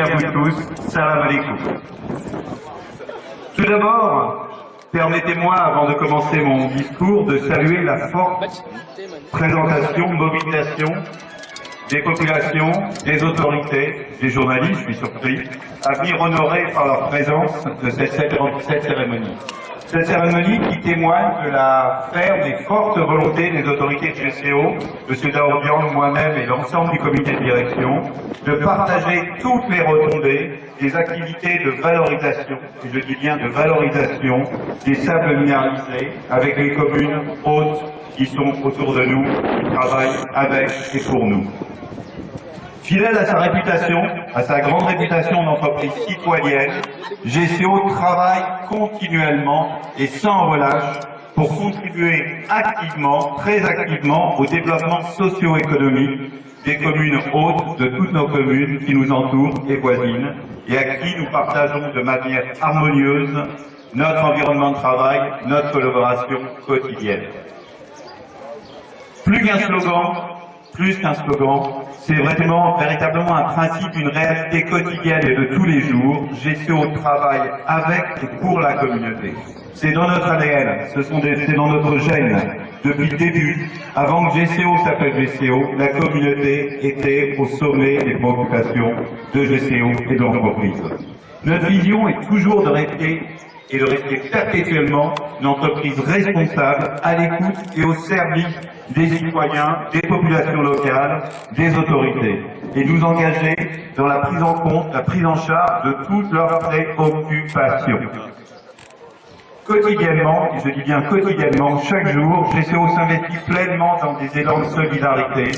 à vous tous, salam alaikum. Tout d'abord, permettez-moi, avant de commencer mon discours, de saluer la forte présentation, mobilisation des populations, des autorités, des journalistes, je suis surpris, à venir honorer par leur présence de cette cérémonie. Cette cérémonie qui témoigne de la ferme et forte volonté des autorités de GCO, M. Daoudian, moi-même et l'ensemble du comité de direction, de partager toutes les retombées des activités de valorisation, et je dis bien de valorisation, des sables minéralisés avec les communes hautes qui sont autour de nous, qui travaillent avec et pour nous. Fidèle à sa réputation, à sa grande réputation d'entreprise citoyenne, GCO travaille continuellement et sans relâche pour contribuer activement, très activement, au développement socio-économique des communes hautes, de toutes nos communes qui nous entourent et voisines, et à qui nous partageons de manière harmonieuse notre environnement de travail, notre collaboration quotidienne. Plus qu'un slogan, c'est véritablement un principe, une réalité quotidienne et de tous les jours. GCO travaille avec et pour la communauté. C'est dans notre ADN, c'est dans notre gène. Depuis le début, avant que GCO s'appelle GCO, la communauté était au sommet des préoccupations de GCO et de l'entreprise. Notre vision est toujours de rester perpétuellement une entreprise responsable, à l'écoute et au service des citoyens, des populations locales, des autorités, et nous engager dans la prise en compte, la prise en charge de toutes leurs préoccupations. Quotidiennement, et je dis bien quotidiennement, chaque jour, GCO s'investit pleinement dans des élans de solidarité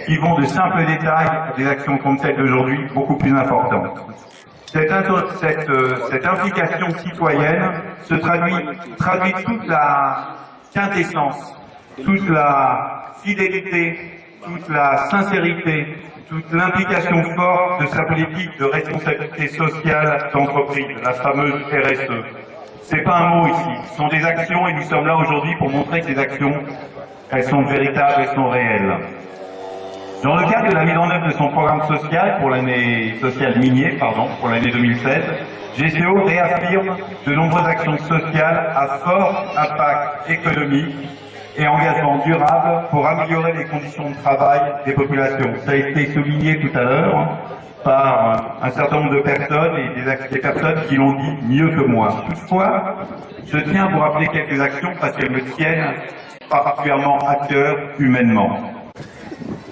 qui vont de simples détails à des actions comme celle d'aujourd'hui beaucoup plus importantes. Cette implication citoyenne se traduit toute la quintessence, toute la fidélité, toute la sincérité, toute l'implication forte de sa politique de responsabilité sociale d'entreprise, la fameuse RSE. C'est pas un mot ici, ce sont des actions et nous sommes là aujourd'hui pour montrer que ces actions, elles sont véritables, elles sont réelles. Dans le cadre de la mise en œuvre de son programme social pour l'année pour l'année 2016, GCO réaffirme de nombreuses actions sociales à fort impact économique et engagement durable pour améliorer les conditions de travail des populations. Ça a été souligné tout à l'heure par un certain nombre de personnes et des personnes qui l'ont dit mieux que moi. Toutefois, je tiens à vous rappeler quelques actions parce qu'elles me tiennent particulièrement à cœur humainement.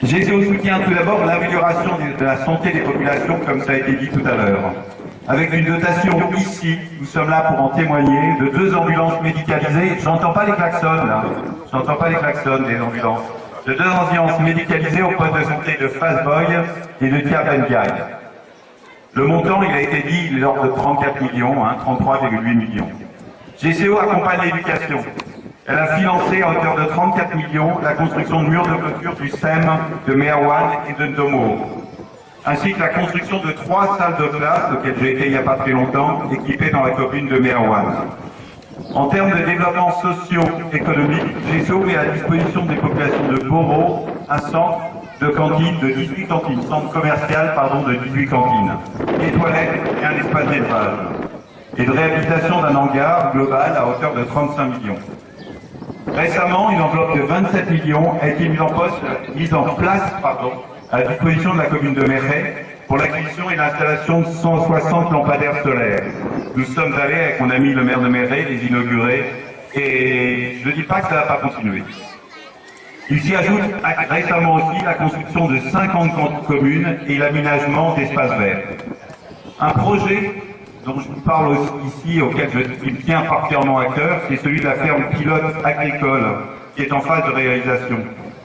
GCO soutient tout d'abord l'amélioration de la santé des populations, comme ça a été dit tout à l'heure. Avec une dotation ici, nous sommes là pour en témoigner, de 2 ambulances médicalisées. J'entends pas les klaxons là, j'entends pas les klaxons des ambulances. De 2 ambulances médicalisées au poste de santé de Fastboy et de Tiabengaï. Le montant, il a été dit, il est l'ordre de 34 millions, 33,8 millions. GCO accompagne l'éducation. Elle a financé à hauteur de 34 millions la construction de murs de clôture du SEM de Meawan et de Ndomo, ainsi que la construction de 3 salles de classe, auxquelles j'ai été il n'y a pas très longtemps, équipées dans la commune de Meawan. En termes de développement socio-économique, GCO met à disposition des populations de Boro un centre de cantine de 18 cantines, centre commercial de 18 cantines, des toilettes et un espace d'élevage, et de réhabilitation d'un hangar global à hauteur de 35 millions. Récemment, une enveloppe de 27 millions a été mise en place à la disposition de la commune de Méret pour l'acquisition et l'installation de 160 lampadaires solaires. Nous sommes allés avec mon ami le maire de Méret les inaugurer et je ne dis pas que ça ne va pas continuer. Il s'y ajoute récemment aussi la construction de 50 communes et l'aménagement d'espaces verts. Un projet dont je vous parle aussi ici, auquel je me tiens particulièrement à cœur, c'est celui de la ferme pilote agricole, qui est en phase de réalisation.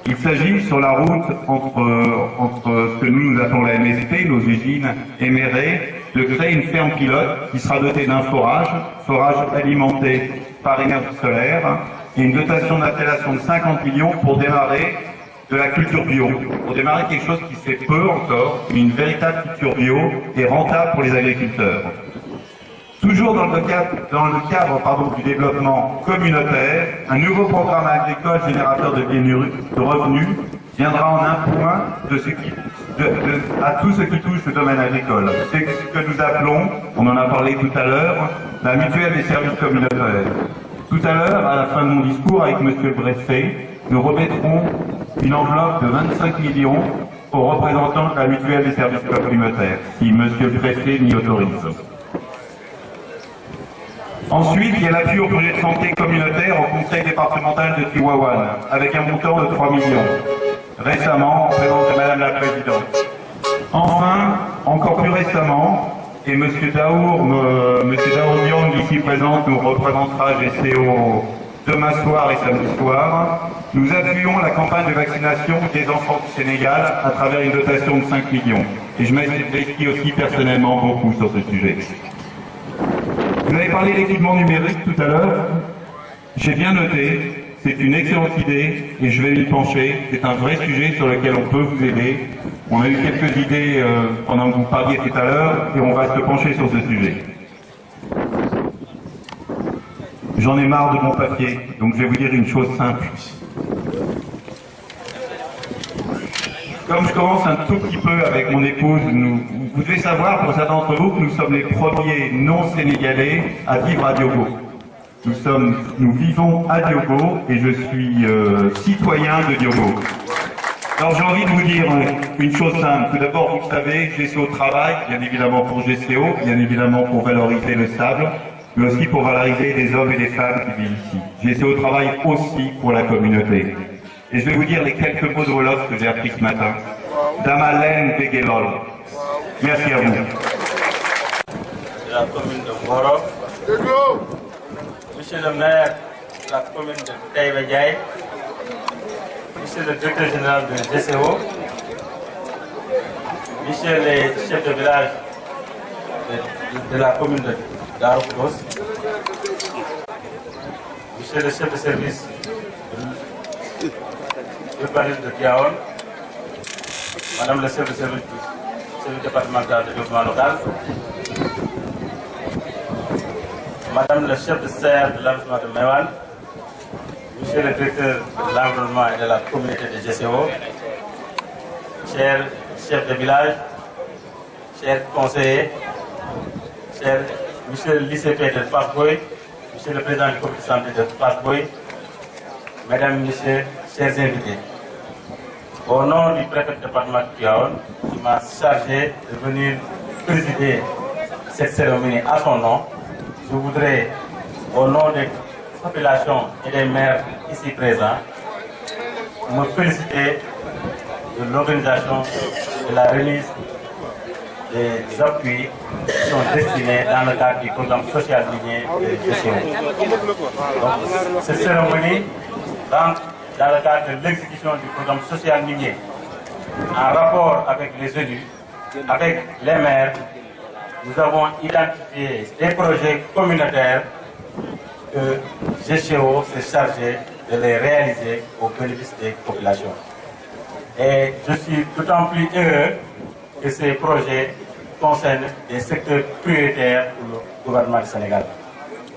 Il s'agit sur la route entre ce que nous appelons la MSP, nos usines, et Méret, de créer une ferme pilote qui sera dotée d'un forage alimenté par énergie solaire, et une dotation d'installation de 50 millions pour démarrer de la culture bio, pour démarrer quelque chose qui se fait peu encore, mais une véritable culture bio et rentable pour les agriculteurs. Toujours dans le cadre du développement communautaire, un nouveau programme agricole générateur de revenus viendra en un point de ce qui à tout ce qui touche le domaine agricole. C'est ce que nous appelons, on en a parlé tout à l'heure, la mutuelle des services communautaires. Tout à l'heure, à la fin de mon discours avec M. le préfet, nous remettrons une enveloppe de 25 millions aux représentants de la mutuelle des services communautaires, si M. le préfet m'y autorise. Ensuite, il y a l'appui au projet de santé communautaire au conseil départemental de Chihuahua, avec un montant de 3 millions. Récemment, en présence de Madame la Présidente. Enfin, encore plus récemment, et M. Daour Diong, ici présent, nous représentera GCO demain soir et samedi soir, nous appuyons la campagne de vaccination des enfants du Sénégal à travers une dotation de 5 millions. Et je m'investis aussi personnellement beaucoup sur ce sujet. Vous avez parlé d'équipement numérique tout à l'heure. J'ai bien noté, c'est une excellente idée et je vais m'y pencher. C'est un vrai sujet sur lequel on peut vous aider. On a eu quelques idées pendant que vous parliez tout à l'heure et on va se pencher sur ce sujet. J'en ai marre de mon papier, donc je vais vous dire une chose simple. Comme je commence un tout petit peu avec mon épouse, vous devez savoir, pour certains d'entre vous, que nous sommes les premiers non-sénégalais à vivre à Diogo. Nous vivons à Diogo et je suis citoyen de Diogo. Alors j'ai envie de vous dire une chose simple. Tout d'abord, vous le savez, GCO travaille, bien évidemment pour GCO, bien évidemment pour valoriser le sable, mais aussi pour valoriser les hommes et les femmes qui vivent ici. GCO travaille aussi pour la communauté. Et je vais vous dire les quelques mots de Wolof que j'ai appris ce matin. Damalen Begelol. Merci à vous. La commune de Mboro. Monsieur le maire de la commune de Taïba Ndiaye. Monsieur le directeur général de GCO. Monsieur les chefs de village de la commune de Daroukos. Monsieur le chef de service urbanisme de Tiaon, Madame le chef de service départemental de développement local, Madame le chef de serre de l'arrondissement de Mewan, Monsieur le directeur de l'environnement et de la communauté de GCO, chers chefs de village, chers conseillers, chers Monsieur le lycée de Fasboy, Monsieur le président du comité de santé de Fasboy, Mesdames, Messieurs, chers invités, au nom du préfet du département de Tivaouane, qui m'a chargé de venir présider cette cérémonie à son nom, je voudrais, au nom des populations et des maires ici présents, me féliciter de l'organisation de la remise des appuis qui sont destinés dans le cadre du programme social minier de GCO. Donc, cette cérémonie rentre dans le cadre de l'exécution du programme social minier, en rapport avec les élus, avec les maires, nous avons identifié des projets communautaires que GCO s'est chargé de les réaliser au bénéfice des populations. Et je suis d'autant plus heureux que ces projets concernent des secteurs prioritaires pour le gouvernement du Sénégal.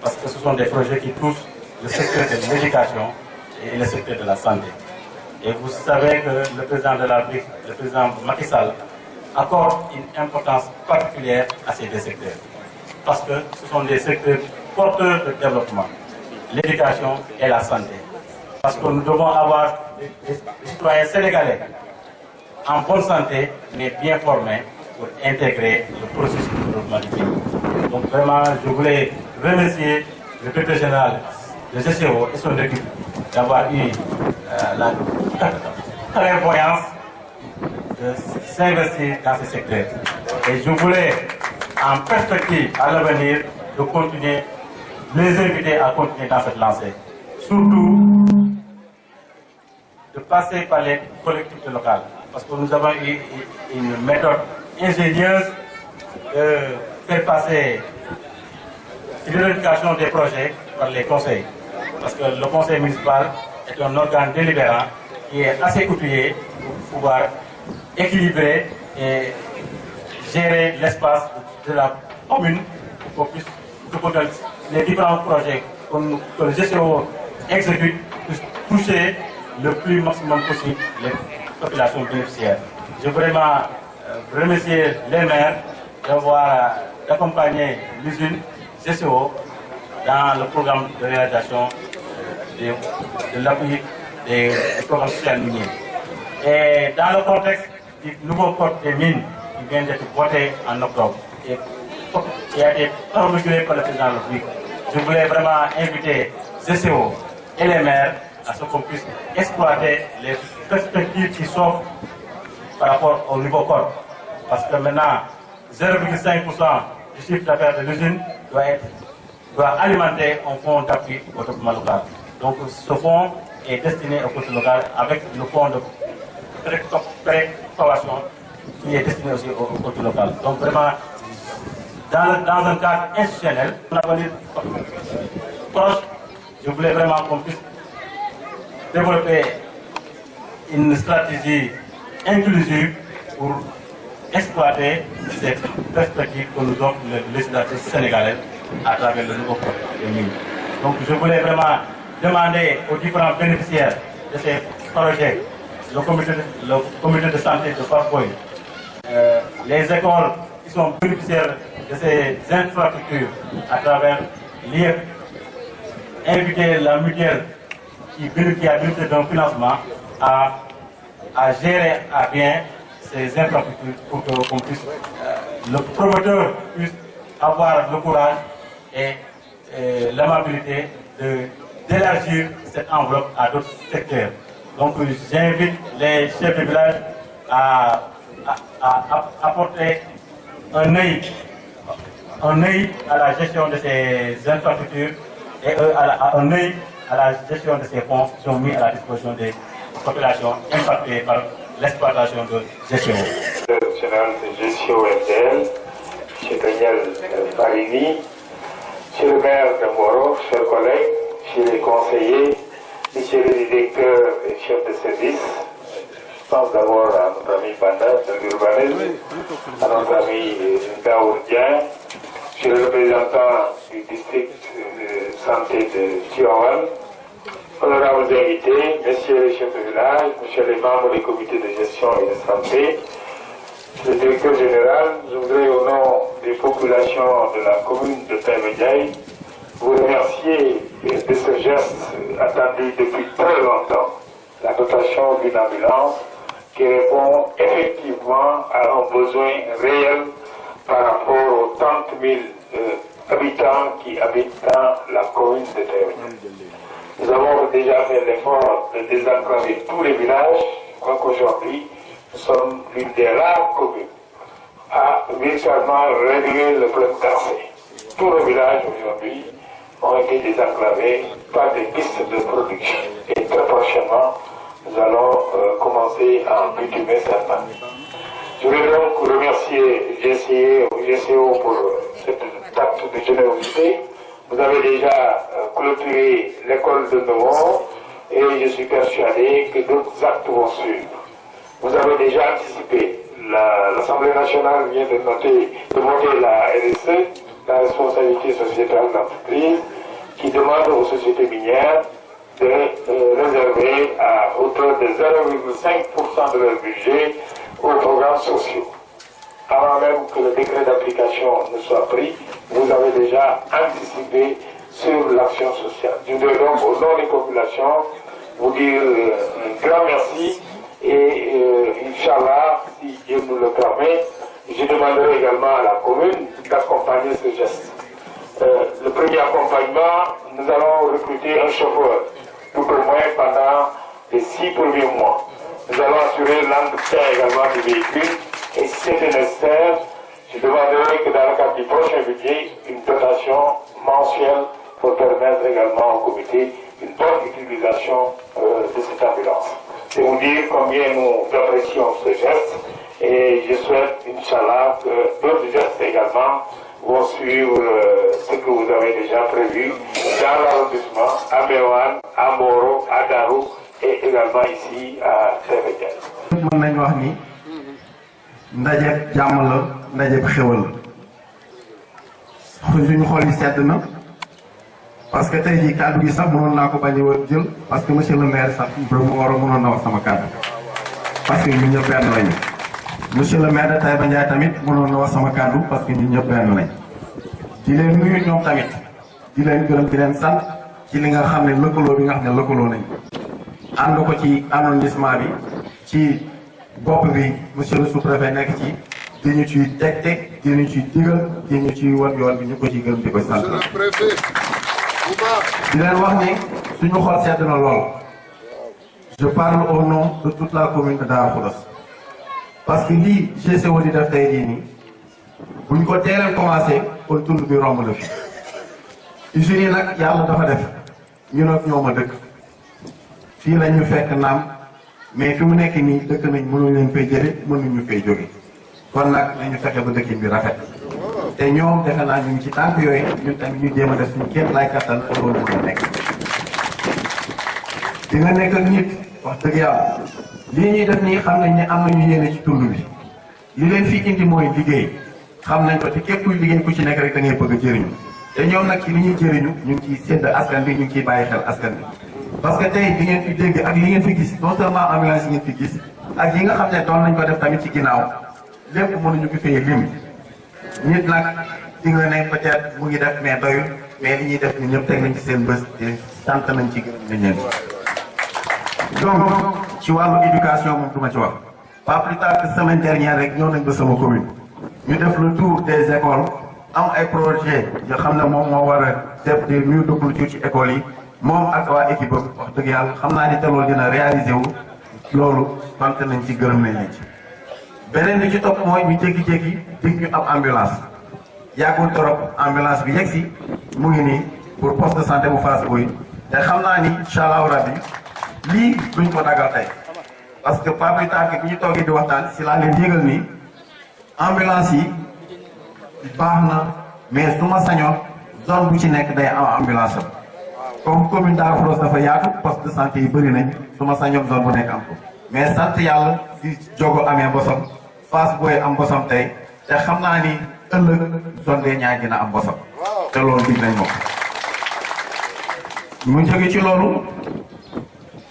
Parce que ce sont des projets qui touchent le secteur de l'éducation et le secteur de la santé. Et vous savez que le président de la République, le président Macky Sall, accorde une importance particulière à ces deux secteurs. Parce que ce sont des secteurs porteurs de développement, l'éducation et la santé. Parce que nous devons avoir des citoyens sénégalais en bonne santé, mais bien formés pour intégrer le processus de développement du pays. Donc vraiment, je voulais remercier le directeur général de GCO et son équipe d'avoir eu la clairvoyance de s'investir dans ce secteur. Et je voulais, en perspective à l'avenir, de continuer, les inviter à continuer dans cette lancée. Surtout, de passer par les collectivités locales. Parce que nous avons eu une méthode ingénieuse de faire passer l'identification des projets par les conseils. Parce que le conseil municipal est un organe délibérant qui est assez outillé pour pouvoir équilibrer et gérer l'espace de la commune pour que les différents projets que le GCO exécute puissent toucher le plus maximum possible les populations bénéficiaires. Je veux vraiment remercier les maires d'accompagner l'usine GCO dans le programme de réalisation de l'appui des programmes sociaux miniers. Et dans le contexte du nouveau code des mines qui vient d'être voté en octobre et qui a été promulgué par le président de la République, je voulais vraiment inviter GCO et les maires à ce qu'on puisse exploiter les perspectives qui s'offrent par rapport au nouveau code. Parce que maintenant, 0,5% du chiffre d'affaires de l'usine doit alimenter un fonds d'appui au développement local. Donc ce fonds est destiné au côté local avec le fonds de préparation qui est destiné aussi au côté local. Donc vraiment, dans un cadre institutionnel, un avenir proche, je voulais vraiment qu'on puisse développer une stratégie inclusive pour exploiter ces perspectives que nous offre le législateur sénégalais à travers le nouveau code des mines. Donc je voulais vraiment demander aux différents bénéficiaires de ces projets, le comité de santé de Papoy, les écoles qui sont bénéficiaires de ces infrastructures à travers l'IF, inviter la mutuelle qui a bénéficié d'un financement à gérer à bien ces infrastructures pour que le promoteur puisse avoir le courage et l'amabilité d'élargir cette enveloppe à d'autres secteurs. Donc j'invite les chefs de village à apporter un œil à la gestion de ces infrastructures et un œil à la gestion de ces fonds qui sont mis à la disposition des populations impactées par l'exploitation de GCO. Le général de GCO MDL, M. Daniel Farini, M. le maire de Moro, chers collègues, M. les conseillers, M. le directeur et chef de service. Je pense d'abord à notre ami Banda de l'urbanisme, à notre ami Daourdien, M. le représentant du district de santé de Tiawan, honorables invités, messieurs les chefs de village, messieurs les membres des comités de gestion et de santé, le directeur général, je voudrais au nom des populations de la commune de Taïmédiaï vous remercier de ce geste attendu depuis très longtemps, la dotation d'une ambulance qui répond effectivement à un besoin réel par rapport aux 30 000 habitants qui habitent dans la commune de Taïmédiaï. Nous avons déjà fait l'effort de désenclaver tous les villages. Je crois qu'aujourd'hui, nous sommes l'une des rares communes à véritablement régler le problème d'accès. Tous les villages aujourd'hui ont été désenclavés par des pistes de production. Et très prochainement, nous allons commencer à bitumer certains. Je voudrais donc remercier GCO pour cette acte de générosité. Vous avez déjà clôturé l'école de Novon et je suis persuadé que d'autres actes vont suivre. Vous avez déjà anticipé. L'Assemblée nationale vient de voter la RSE, la responsabilité sociétale d'entreprise, qui demande aux sociétés minières de réserver à hauteur de 0,5% de leur budget aux programmes sociaux. Avant même que le décret d'application ne soit pris, vous avez déjà anticipé sur l'action sociale. Je voudrais donc, au nom des populations, vous dire un grand merci et Inch'Allah, si Dieu nous le permet, je demanderai également à la commune d'accompagner ce geste. Le premier accompagnement, nous allons recruter un chauffeur, tout au moins pendant les 6 premiers mois. Nous allons assurer l'entretien également du véhicule et si c'est nécessaire, je demanderai que dans le cadre du prochain budget, une dotation mensuelle pour permettre également au comité une bonne utilisation de cette ambulance. C'est vous dire combien nous apprécions ce geste et je souhaite, Inch'Allah, que d'autres gestes également vont suivre ce que vous avez déjà prévu dans l'arrondissement, à Mewan, à Moro, à Darou et également ici à Taïmédiaï. ndajeeb jàmm la ndajeeb xewal suñu xol yi sedd na parce que tey jii kàddu gi sax mënoon naa ko bañ a jël parce que monsieur le maire sax mu war a mënoon na wax sama kàddu parce que ñun ñëpp benn lañu monsieur le maire de Taïba Ndiaye tamit mënoon na wax sama kàddu parce que ñun ñëpp benn lañ di leen nuyu ñoom tamit di leen gërëm di leen sant ci li nga xam ne lëkkaloo bi nga xam ne lëkkaloo nañ ànd ko ci arrondissement bi ci bopp bi monsieur le sous-préfet nekk ci di ñu ciy teg di ñu ciy digal di ñu ciy wan yoon bi ñu ko ciy gërëm di ko sant di leen wax ni suñu xol sedd na lool je parle au nom de toute la commune de Darou Khoudoss parce que lii GCO di def tey jii nii buñ ko teeleen commencé kon tund bi romb la fi usines yi nag yàlla dafa def ñu nag ñoo ma dëkk fii la ñu fekk naam mais fi mu nekk nii dëkk nañ mënuñ leen fay jële mënuñu fay jóge kon nag nañu fexe ba dëkkin bi rafet te ñoom defe naa ñu ngi ci tànk yooyu ñun tamit ñu jéem a def suñu kéem laay kattan pour loolu mën a nekk di nga nekk ak nit wax dëgg yàlla lii ñuy def nii xam nañ ne am nañu yéene ci tund bi li leen fi indi mooy liggéey xam nañ ko te képp kuy liggéey ku ci nekk rek da ngay bëgg a jëriñu te ñoom nag ci li ñuy jëriñu ñu ngi ciy sédd askan bi ñu ngi ciy bàyyi xel askan bi parce que tey di ngeen fi dégg ak li ngeen fi gis non seulement ambulance yi ngeen fi gis ak yi nga xam ne doon nañ ko def tamit ci ginnaaw lépp mënuñu ko fee lim nit nag di nga ne peut-être mu ngi def mais doyul mais li ñuy def ni ñëpp teg nañ ci seen bés te sant nañ ci gërëm nañ leen donc ci wàllu éducation moom duma ci wax pas plus tard que semaine dernière rek ñëw nañ ba sama commune ñu def le tour des écoles am ay projet yoo xam ne moom moo war a def des murs de clôture ci écoles yi moom ak waa équipe wax dëgg yàlla xam naa ni te loolu dina réaliser wu loolu sant nañ ci gërëm nañ leen ci beneen bi ci topp mooy ñu jékki-jékki dig ñu am ambulance yàggul trop ambulance bi yegg si mu ngi nii pour poste de santé bu Fass Boye te xam naa ni incha allahu rabbi lii duñ ko dagal tey parce que pas plus tard que bi ñu toogee di waxtaan si laa leen yëgal ni ambulance yi baax na mais su ma sañoon zone bu ci nekk day am ambulance am comme commune Darou Khoudoss dafa yaatu poste de santé yi bëri nañ su ma sañoon zone bu nekk am ko mais sant yàlla di jogo amee bosam Fass Boye am bosam tey te xam naa ni ëllëg zone des Niayes dina am bosam te loolu dig nañ moom mu jóge ci loolu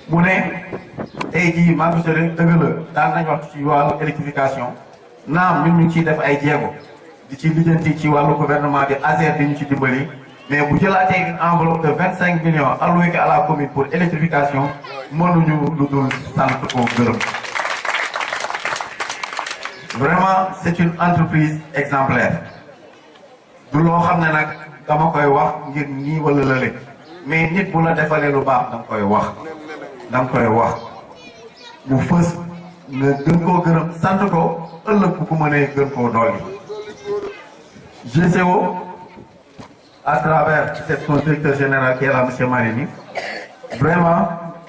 mu ne tey jii maa ngi sori dëgg la daan nañ wax ci wàllu électrification naam ñun ñu ngi ciy def ay jéego di ci lijjanti ci wàllu gouvernement bi ASER di ñu ci dimbali mais bu jëlaatee une enveloppe de 25 millions alloué à la commune pour électrification mënuñu lu dul sant ko gërëm. Vraiment c'est une entreprise exemplaire du loo xam ne nag dama koy wax ngir nii wala lële mais nit bu la defalee lu baax danga koy wax. da nga koy wax mu fës nga gën koo gërëm sant ko ëllëg bu ko mënee gën koo dolli GCO à travers son directeur général qui est là monsieur Marini vraiment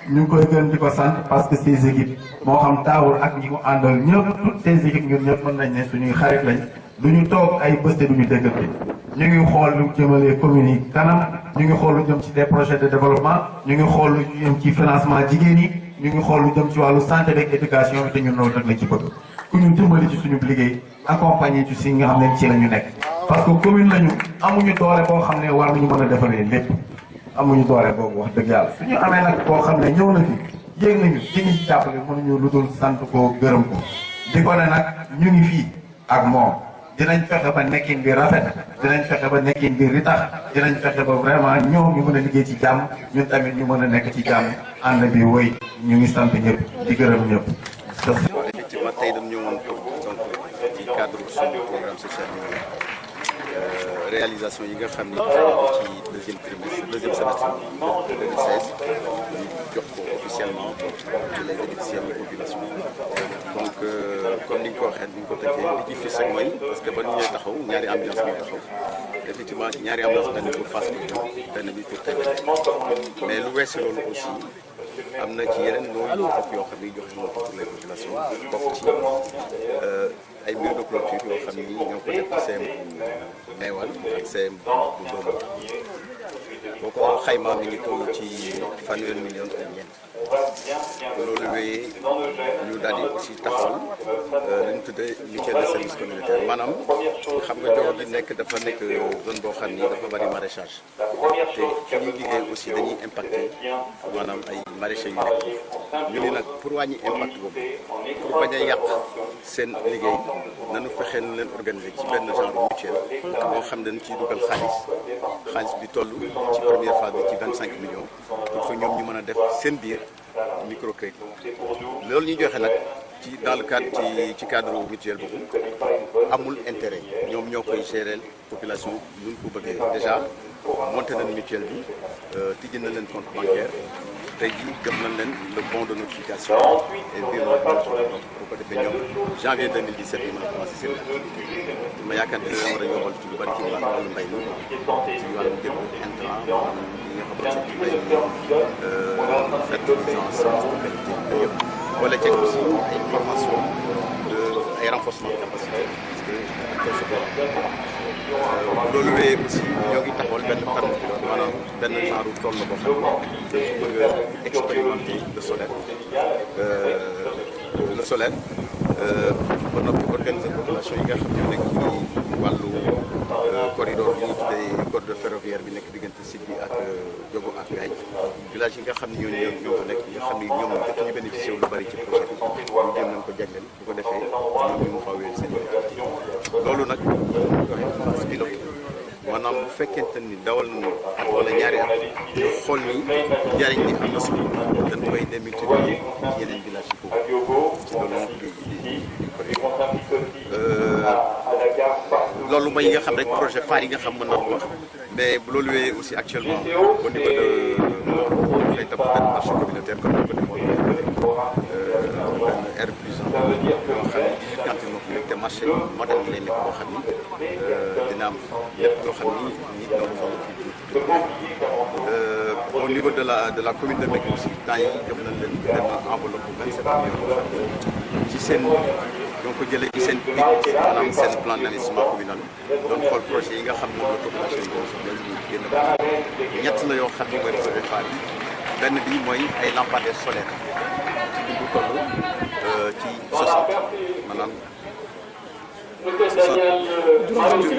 ñu ngi koy gën di ko sant parce que ces équipes moo xam taawul ak ñi ko àndal ñëpp toutes ces équipes ñun ñëpp mën nañ ne suñuy xarit lañ du ñu toog ay bés te du ñu déggante ñu ngi xool lu jëmalee communes yi kanam ñu ngi xool lu jëm ci des projets de développement ñu ngi xool lu jëm ci financement jigéen yi ñu ngi xool lu jëm ci wàllu santé beeg éducation bi te ñun loolu rek lañ ci bëgg ku ñu dimbali ci suñu liggéey accompagner ci si nga xam ne ci la ñu nekk parce que commune lañu amuñu doole boo xam ne war nañu mën a defaree lépp amuñu doole boobu wax dëgg yàlla suñu amee nag boo xam ne ñëw na fi yéeg nañu di ñu jàppale mënuñu lu dul sant ko gërëm ko di ko ne nag ñu ngi fii ak moom dinañ fexe ba nekkin bi rafet dinañ fexe ba nekkin bi ritax dinañ fexe ba vraiment ñoom ñu mën a liggéey ci jàmm ñun tamit ñu mën a nekk ci jàmm ànd bi woy ñu ngi sant ñëpp di gërëm ñëpp. effectivement tey dañu ñëwoon donc ci cadre suñu programme social réalisation yi nga xam ni ci deuxième semestre 2016 ñu jox ko officiellement ci les bénéficiaires de population donc comme ni nga ko waxee ni nga ko tëjee li ci fis rek mooy parce que ba ñu ñëwee taxaw ñaari ambulance ñoo taxaw effectivement ci ñaari ambulance benn pour Fass Boye benn bi pour Taïba mais lu weesu loolu aussi am na ci yeneen loolu yoo xam ni joxe nañu ko pour les populations bokk ci ay murs de clôture yoo xam ni ñoo ko def ci CM Meewal ak CM bu Ndombo boo ko xaymaa mi ngi toll ci 1,0 million ak ñeent loolu wéyee ñu daal di aussi taxawal li ñu tuddee mutuelle de service communautaire maanaam xam nga Diogo gi dafa nekk zone boo xam ni dafa bari maraîchage te fi ñuy liggéey aussi dañuy impacté maanaam ay maraîchers yu nekk foofu ñu ni nag pour wàññi impact boobu pour bañ a yàq seen liggéey nañu fexe nu leen organiser ci benn genre mutuelle boo xam ne dañu ciy dugal xaalis bi toll ci première phase bi ci 25 millions pour que ñoom ñu mën a def seen biir microcrédit loolu ñuy joxe nag ci dans le cadre ci cadre mutuel boobu amul intérêt ñoom ñoo koy gérer population ñu ko bëggee déjà monté nañ mutuelle bi tijji na leen compte bancaire tey jii jot nañ leen le bon de notification et virement bu ko defee ñoom janvier 2017 ñu mën a commencé seen activité ma yaakaar ne dina war a yombal ci lu bari ci wàllu mbay mi ci wàllu jënd intrant maanaam ñi nga xamante ne ci mbay mi fertilisant semence de qualité ak yëpp wala ceeb aussi ay formation ay renforcement de capacité parce que loolu wéyee aussi ñoo ngi taxawal benn ferme maanaam benn genre tool la boo xam ne dafa bëgg a expérimenter le solaire ba noppi organiser population yi nga xam ne nekk ci wàllu corridor bi ñuy tuddee corridor ferroviaire bi nekk diggante site bi ak Diogo ak Ngaye village yi nga xam ne ñoo fa nekk nga xam ne ñoom jot ñu bénéficié wu lu bari ci projet bi ñu jëm nañ ko jagleel bu ko defee ñoom ñu mu fawee seen loolu nag phase pilote maanaam bu fekkente ni dawal nañu at wala ñaari at ñu xool ni njariñ li am na solo dañ koy démultiplier ci yeneen village yi foofu loolu mooy yi nga xam rek projet phare yi nga xam mën na ko wax mais bu loolu wéyee aussi actuellement au niveau de Mboro dafay tam benn marché communautaire comme ni ko defoon benn R plus 1 yoo xam ne 18 cantines moo fi nekk te marché moderne lay nekk boo xam ni dina am lépp loo xam ni nit ñoo ko au niveau de la commune de Mekhe aussi temps yi jox nañ leen benn enveloppe bu 27 millions boo xam ni ci seen donc ko jëlee ci seen PIC maanaam seen plan d'investissement communal doon xool projet yi nga xam ne moom la population yi soxla ñu génn ba ñett la yoo xam ne mooy projet phare yi benn bi mooy ay lampadaires solaires ci dundu toll ci 60 maanaam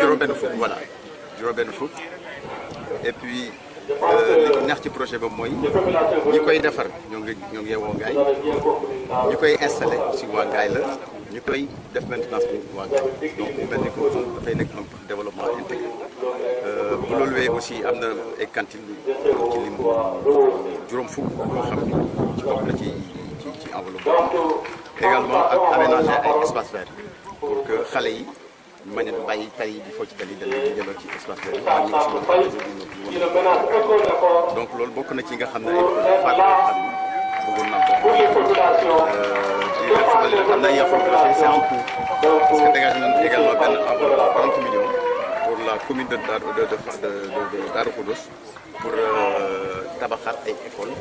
juróom-benn fukk voilà juróom-benn fukk et puis li neex ci projet ba mooy ñi koy defar ñoo ngi yeewoo Ngaye ñi koy installé si waa Ngaye la ñu koy def maintenance bi waa Ngaye donc mel ni ko dafay nekk un développement intégré bu loolu wee aussi am na ay cantines ci lim juróom fukk yoo xam ni ci bokk na ci enveloppe également ak aménager ay espace vert pour que xale yi ñu mën a bàyyi tali bi foo ci tali dañ leen di jëloo ci espace vert donc loolu bokk na ci nga xam ne ay fànn yoo xam ni bëggoon naa ko am na yenn projet c'est en cours parce que dégagé nañu également benn enveloppe de 40 millions pour la commune de Darou Khoudoss pour tabaxaat ay écoles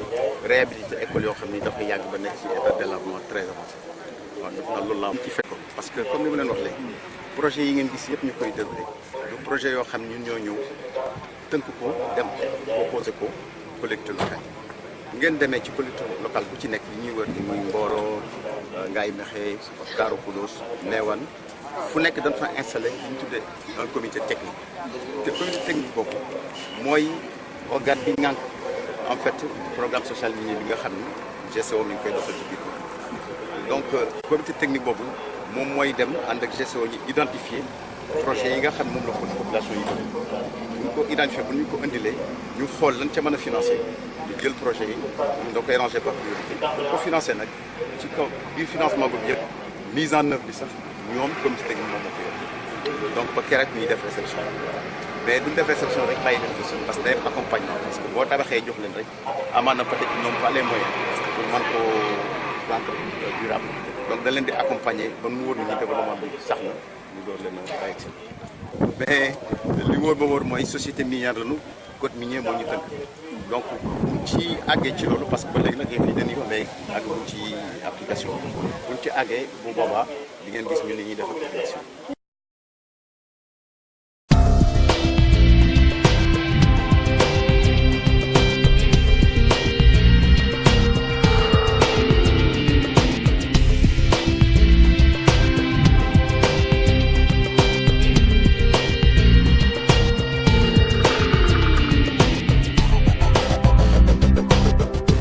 réhabiliter écoles yoo xam ni dafa yàgg ba nekk ci état de délabrement très avancé waaw def naa loolu laa ci fekkoon parce que comme ni ma leen wax léegi projet yi ngeen gis yëpp ñu koy déroulé du projet yoo xam ñun ñoo ñëw tënk ko dem proposé ko collectivité locale ngeen demee ci collectivité locale bu ci nekk li ñuy wër ni muy Mboro Ngaye Mekhe Darou Khoudoss Mewane fu nekk dañ fa installé li ñu tuddee un comité technique te comité technique boobu mooy organe bi ngànk en fait programme social minier bi nga xam ni GCO mi ngi koy doxal ci biir donc comité technique boobu moom mooy dem ànd ak GCO ñu identifier projet yi nga xam ne moom la ko population yi bëgg bu ñu ko identifier bu ñu ko indilee ñu xool lan ca mën a financer ñu jël projet yi da koy ranger par priorité ko financer nag ci kaw biir financement boobu yëpp mise en œuvre bi sax ñoom comité technique moom moo ko yor donc ba keroog ñuy def réception mais duñ def réception rek bàyyi leen ko parce que day accompagnement parce que boo tabaxee jox leen rek amaana peut-être ñoom pas les moyens pour mën koo rendre durable donc da leen di accompagner ba mu wóor ni développement bi sax na ñu door leen a bàyyi ci mais li wóor ba wóor mooy société minière lañu code minier moo ñu tënk donc buñ ci àggee ci loolu parce que ba léegi nag yëf yi dañuy wax mais àgguñ ci application buñ ci àggee bu boobaa di ngeen gis ñu ni ñuy def application